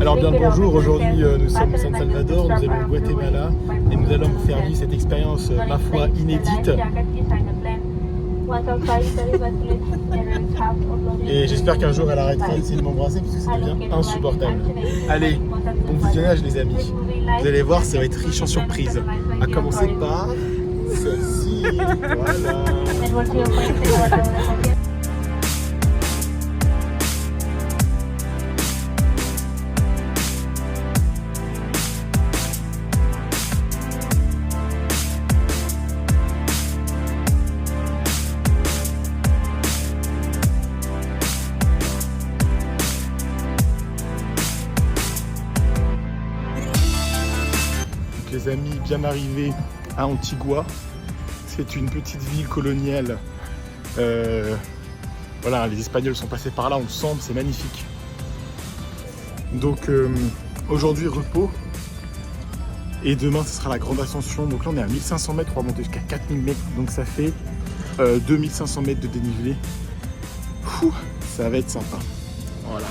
Alors bien le bonjour, aujourd'hui nous sommes au San Salvador, nous allons au Guatemala et nous allons vous faire vivre cette expérience, ma foi, inédite. Et j'espère qu'un jour elle arrêtera d'essayer de m'embrasser parce que ça devient insupportable. Allez, bon visionnage les amis. Vous allez voir, ça va être riche en surprises. À commencer par celle-ci, voilà. Les amis, bien arrivés à Antigua. C'est une petite ville coloniale. Voilà, les Espagnols sont passés par là, on le sent, c'est magnifique. Donc aujourd'hui repos. Et demain ce sera la grande ascension. Donc là on est à 1500 mètres, on va monter jusqu'à 4000 mètres. Donc ça fait 2500 mètres de dénivelé. Ouh, ça va être sympa. Voilà.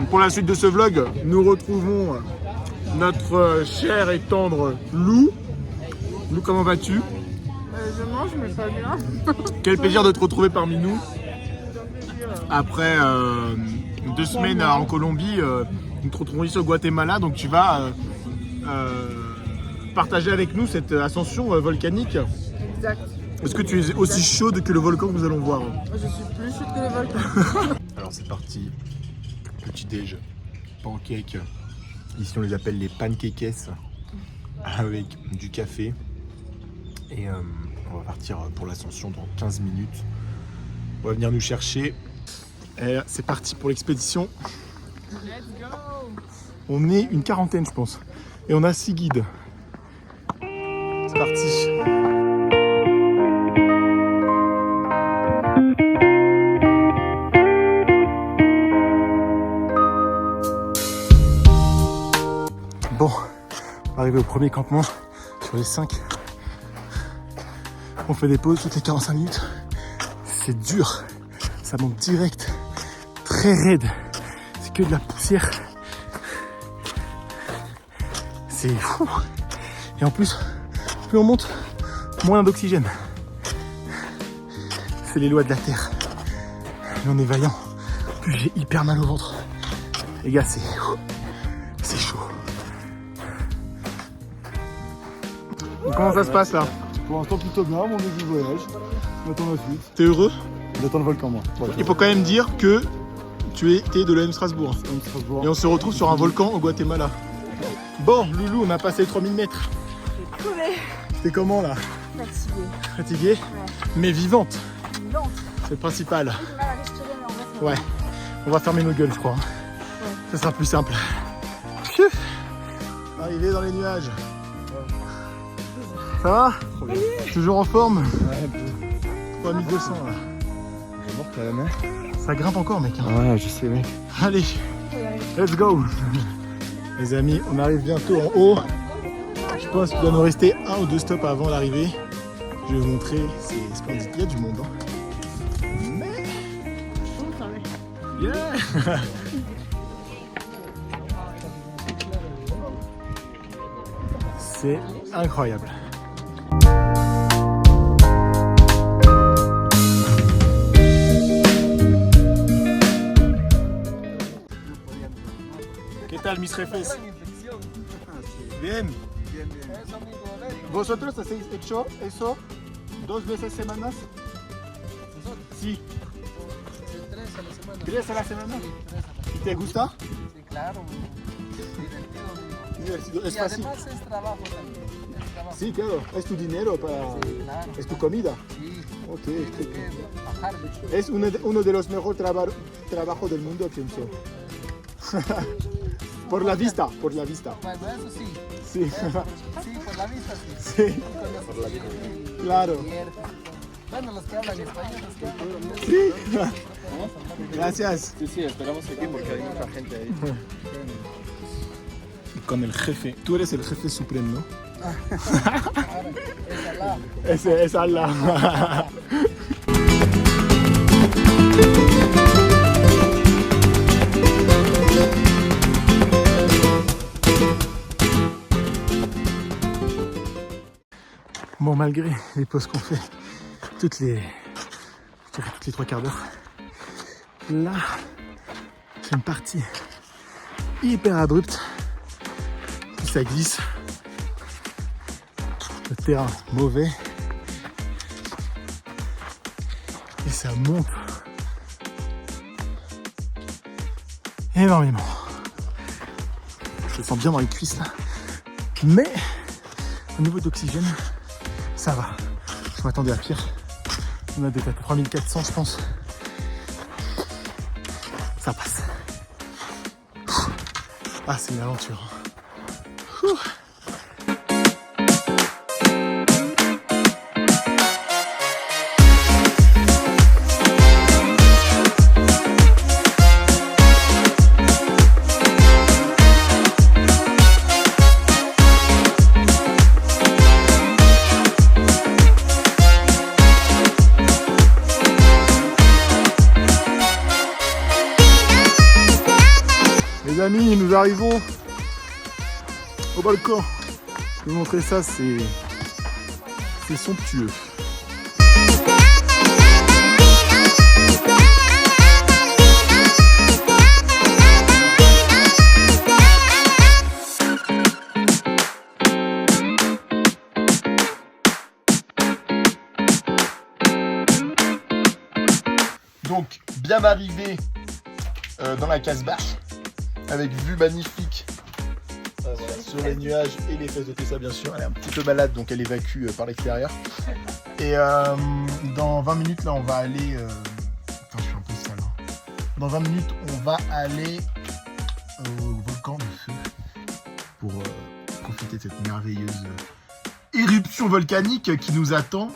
Pour la suite de ce vlog, nous retrouvons notre cher et tendre Lou. Lou, comment vas-tu? Je mange, mais pas bien. Quel plaisir de te retrouver parmi nous. Après 2 semaines en Colombie, nous te retrouvons ici au Guatemala. Donc tu vas partager avec nous cette ascension volcanique. Exact. Est-ce que tu es aussi chaude que le volcan que nous allons voir? Je suis plus chaude que le volcan. Alors c'est parti. Petit déj, pancakes, ici on les appelle les pancakes, avec du café. Et on va partir pour l'ascension dans 15 minutes. On va venir nous chercher. Et c'est parti pour l'expédition. Let's go. On est une quarantaine je pense. Et on a 6 guides. C'est parti. Bon, arrivé au premier campement sur les 5. On fait des pauses toutes les 45 minutes. C'est dur, ça monte direct, très raide. C'est que de la poussière. C'est fou. Et en plus, plus on monte, moins d'oxygène. C'est les lois de la terre. Mais on est vaillant. Plus j'ai hyper mal au ventre. Les gars, c'est chaud. Comment ça se passe là? Pour l'instant plutôt bien, mon début de voyage. On attend la suite. T'es heureux? J'attends le volcan moi. Voilà. Il faut quand même dire que tu étais de l'EM Strasbourg. Strasbourg. Et on se retrouve sur un volcan au Guatemala. Bon, Loulou, on a passé les 3000 mètres. C'était comment là? Fatiguée. Fatiguée? Ouais. Mais vivante. Vivante. C'est le principal. J'ai du mal à respirer, mais en vrai, ça va. Ouais. On va fermer nos gueules, je crois. Ouais. Ça sera plus simple. Arrivé dans les nuages. Ça va? Toujours en forme? Ouais, 3200 là. j'ai mort à la main. Ça grimpe encore mec. Ouais, je sais mec. Allez, let's go. Les amis, on arrive bientôt en haut. Je pense qu'il doit nous rester 1 ou 2 stops avant l'arrivée. Je vais vous montrer, c'est splendide. Il y a du monde. Hein. Mais... Yeah. C'est incroyable. ¿Qué tal mis jefes? Bien. ¿Vosotros hacéis hecho eso 2 veces semanas? Sí. 3 a la semana. ¿Y te gusta? Sí, claro. Divertido. Divertido. Es Y fácil. además es trabajo también. Es trabajo. Sí, claro. Es tu dinero para... Sí, claro. Es tu comida. Sí, Ok. tienes que bajar de Es uno de los mejores trabajos del mundo, pienso. Por la vista, por la vista. Bueno, eso sí. Sí, Sí, por la vista sí. sí, Por la vista. claro. Bueno, los que hablan español, los que hablan Sí. Gracias. Sí, sí, esperamos aquí porque hay mucha gente ahí. Con el jefe. Tú eres el jefe supremo, ¿no? es Allah. Ese es Allah. Bon, malgré les pauses qu'on fait toutes les 3/4 d'heure, là, c'est une partie hyper abrupte. Puis ça glisse. Le terrain mauvais. Et ça monte énormément. Je le sens bien dans les cuisses là. Mais au niveau d'oxygène, ça va. Je m'attendais à pire. On a peut-être 3400 je pense. Ça passe. Ah, c'est une aventure. Ouh. Les amis, nous arrivons au balcon. Je vais vous montrer ça, c'est somptueux. Donc, bien arrivé dans la Casbah, avec vue magnifique sur les nuages et les fesses de Tessa, bien sûr. Elle est un petit peu malade, donc elle évacue par l'extérieur. Et dans 20 minutes, là, on va aller... Attends, je suis un peu sale. Hein. Dans 20 minutes, on va aller au volcan de feu pour profiter de cette merveilleuse éruption volcanique qui nous attend.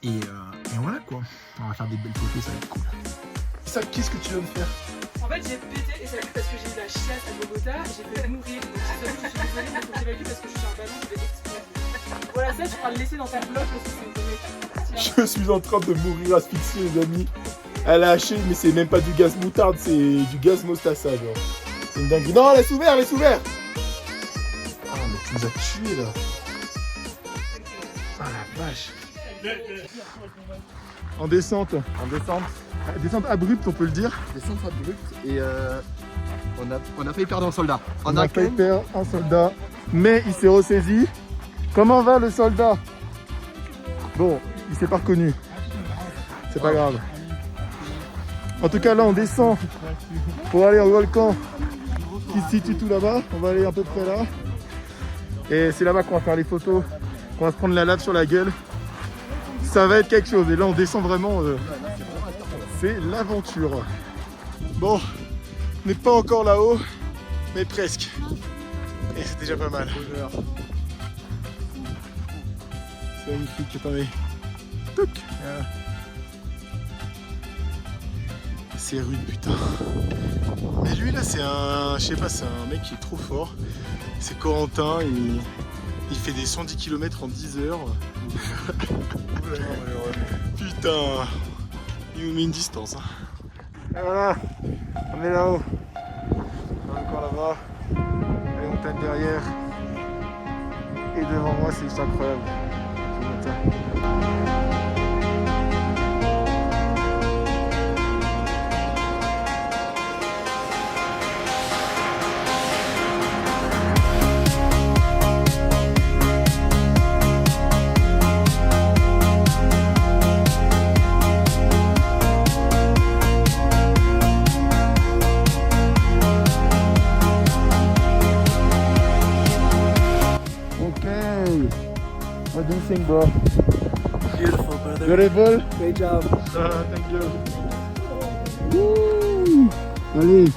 Et voilà, quoi. On va faire des belles photos, ça va être cool. Ça, qu'est-ce que tu vas me faire? En fait, j'ai pété et ça a vu parce que j'ai eu la chiasse à Bogota, j'ai fait mourir. Donc, je suis désolée, mais faut que j'évacue parce que je suis un ballon, je vais exploser. Voilà, ça, tu pourras le laisser dans ta bloc parce que c'est une connerie. Je suis en train de mourir asphyxié, les amis. Elle a haché, mais c'est même pas du gaz moutarde, c'est du gaz mostassa, genre. C'est une dinguerie. Non, laisse ouvert, laisse ouvert. Ah, mais tu nous as tués, là. Ah, la vache. En descente. En descente, Descente abrupte, on peut le dire. descente abrupte et on a failli perdre un soldat. On a failli perdre un soldat, mais il s'est ressaisi. Comment va le soldat? Bon, il s'est pas reconnu. C'est pas grave. En tout cas, là, on descend pour aller au volcan qui se situe tout là-bas. On va aller à peu près là. Et c'est là-bas qu'on va faire les photos, qu'on va se prendre la lave sur la gueule. Ça va être quelque chose. Et là, on descend vraiment. C'est l'aventure. Bon, on n'est pas encore là-haut, mais presque. Et c'est déjà pas mal. C'est magnifique, attendez. Touc. Voilà. C'est rude, putain. Mais lui là, c'est un, je sais pas, c'est un mec qui est trop fort. C'est Corentin, il fait des 110 km en 10 heures. Putain, il nous met une distance. Hein. Et voilà, on est là-haut. On est encore là-bas. Les montagnes derrière. Et devant moi, c'est juste incroyable. Je vous montre. Ok. What do you think, bro? Beautiful, brother. Beautiful? Great job. Thank you. Woo! Allez.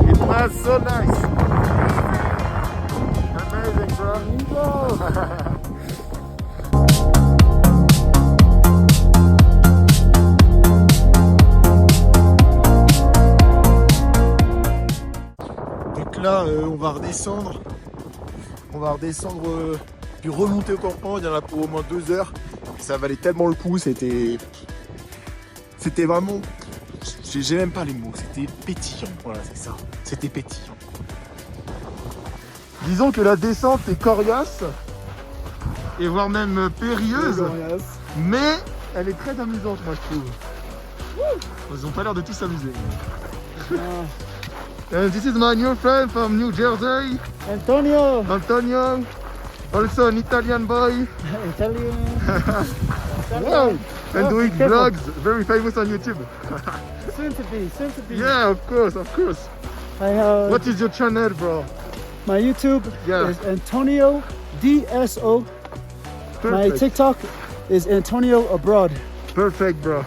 It was so nice. Amazing, bro. Donc là, on va redescendre. Puis remonter au campement. Il y en a pour au moins 2 heures. Ça valait tellement le coup. C'était vraiment. J'ai même pas les mots. C'était pétillant. Voilà, c'est ça. C'était pétillant. Disons que la descente est coriace et voire même périlleuse, mais elle est très amusante, moi je trouve. Ils ont pas l'air de tous s'amuser. And this is my new friend from New Jersey, Antonio. Antonio. Also an Italian boy. Italian. Wow. And Oh, doing be careful. vlogs, very famous on YouTube. Soon to be, soon to be. Yeah, of course, of course. What is your channel, bro? My YouTube Yeah. is Antonio DSO. My Perfect, TikTok is Antonio Abroad. perfect, bro.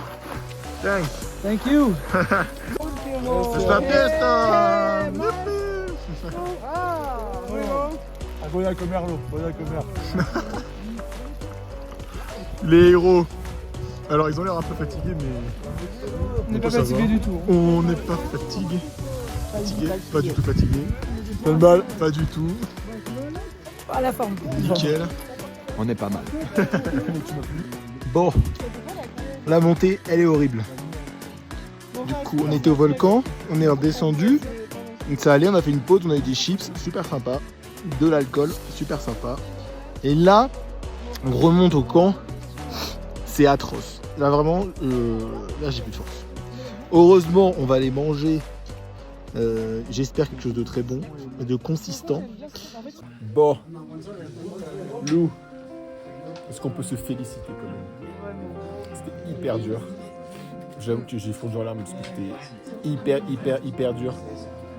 Thanks. Thank you. C'est la fiesta. Voy a comerlo, voy a comer. Les héros. Alors ils ont l'air un peu fatigués, mais On n'est pas fatigué du tout. on n'est pas fatigué. Pas du tout fatigué. Pas de mal, pas du tout. À la forme. Nickel. On est pas mal. Bon, la montée, elle est horrible. Du coup, on était au volcan, on est redescendu. Donc ça allait, on a fait une pause, on a eu des chips, super sympa. De l'alcool, super sympa. Et là, on remonte au camp. C'est atroce. Là, vraiment, là, j'ai plus de force. Heureusement, on va aller manger. J'espère quelque chose de très bon et de consistant. Bon, Lou, est-ce qu'on peut se féliciter quand même? C'était hyper dur. J'avoue que j'ai fondu en larmes parce que c'était hyper dur.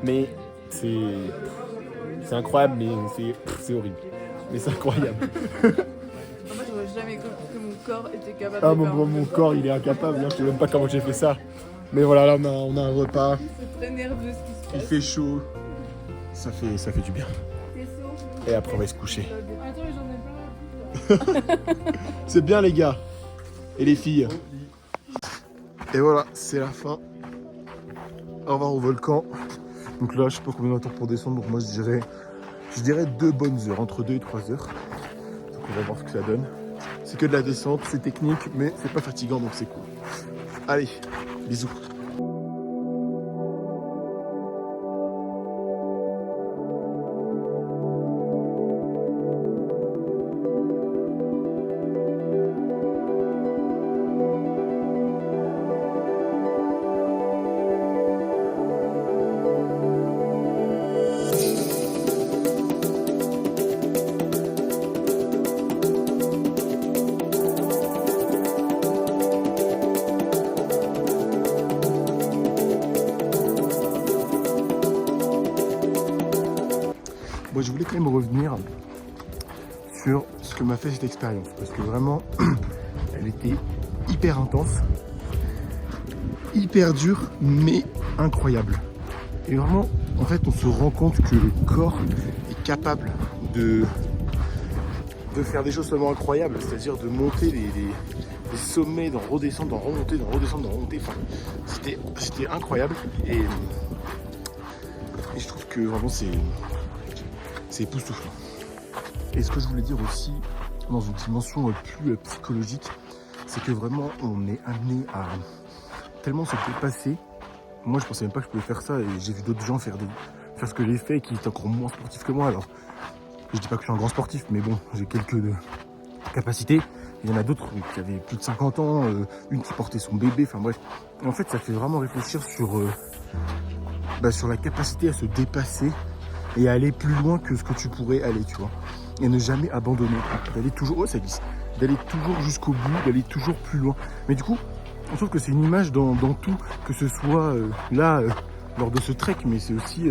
Mais c'est incroyable, mais c'est horrible. Mais c'est incroyable. En fait, j'aurais jamais cru que mon corps était capable Ah, de faire mon corps, il est incapable. Hein. Je sais même pas comment j'ai fait ça. Mais voilà, là, on a un repas. C'est très nerveux ce qui se Il passe. fait chaud. Ça fait du bien. T'es sourd. Et après, on va se coucher. Attends, mais j'en ai plein. C'est bien, les gars. Et les filles. Et voilà, c'est la fin. Au revoir au volcan. Donc là, je sais pas combien de temps pour descendre. Donc moi, je dirais 2 bonnes heures, entre 2 et 3 heures. Donc on va voir ce que ça donne. C'est que de la descente, c'est technique, mais c'est pas fatigant, donc c'est cool. Allez, bisous. Moi, je voulais quand même revenir sur ce que m'a fait cette expérience, parce que vraiment, elle était hyper intense, hyper dure, mais incroyable. Et vraiment, en fait, on se rend compte que le corps est capable de faire des choses seulement incroyables, c'est-à-dire de monter des sommets, d'en redescendre, d'en remonter, d'en redescendre, d'en remonter. Enfin, c'était incroyable. Et je trouve que vraiment, c'est époustouflant. Et ce que je voulais dire aussi, dans une dimension plus psychologique, c'est que vraiment on est amené à tellement se dépasser. Moi je pensais même pas que je pouvais faire ça et j'ai vu d'autres gens faire ce que j'ai fait et qui étaient encore moins sportifs que moi. Alors je dis pas que je suis un grand sportif, mais bon, j'ai quelques capacités. Il y en a d'autres qui avaient plus de 50 ans, une qui portait son bébé, enfin bref. Et en fait ça fait vraiment réfléchir sur la capacité à se dépasser et à aller plus loin que ce que tu pourrais aller, tu vois. Et ne jamais abandonner, d'aller toujours, ça glisse, d'aller toujours jusqu'au bout, d'aller toujours plus loin. Mais du coup, on trouve que c'est une image dans tout, que ce soit lors de ce trek, mais c'est aussi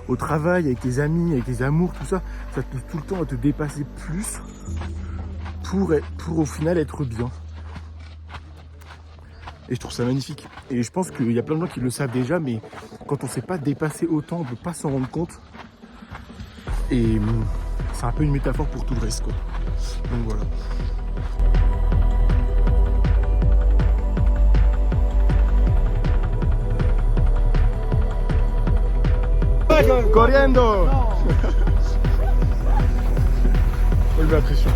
au travail, avec tes amis, avec tes amours, tout ça, ça te pousse tout le temps à te dépasser plus pour au final être bien. Et je trouve ça magnifique. Et je pense qu'il y a plein de gens qui le savent déjà, mais quand on ne sait pas dépasser autant, on ne peut pas s'en rendre compte. Et c'est un peu une métaphore pour tout le reste, quoi. Donc voilà. Corriendo! Relève la pression.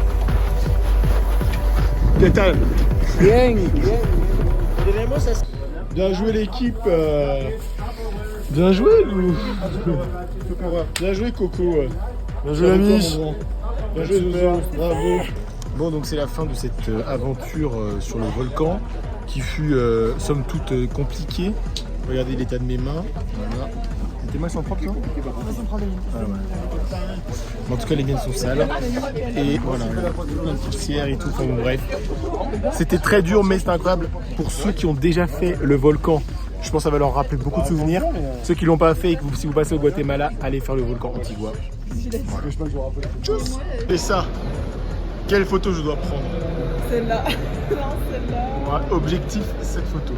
¿Qué tal? Bien, bien. Bien joué l'équipe. Bien joué Lou. Bien joué Coco. Bien joué l'ami. Bien joué Zozo. Bravo. Bon, donc c'est la fin de cette aventure sur le volcan qui fut somme toute compliquée. Regardez l'état de mes mains. Voilà. Tes mains sont propres, toi? Ah ouais. En tout cas, les miennes sont sales. Et voilà, plein de poussière et tout. Enfin, bon, bref. C'était très dur, mais c'était incroyable. Pour ceux qui ont déjà fait le volcan, je pense que ça va leur rappeler beaucoup de souvenirs. Ceux qui ne l'ont pas fait et que si vous passez au Guatemala, allez faire le volcan Antigua. Voilà. Et ça, quelle photo je dois prendre? Celle-là. Non, celle-là. Ouais, objectif, cette photo.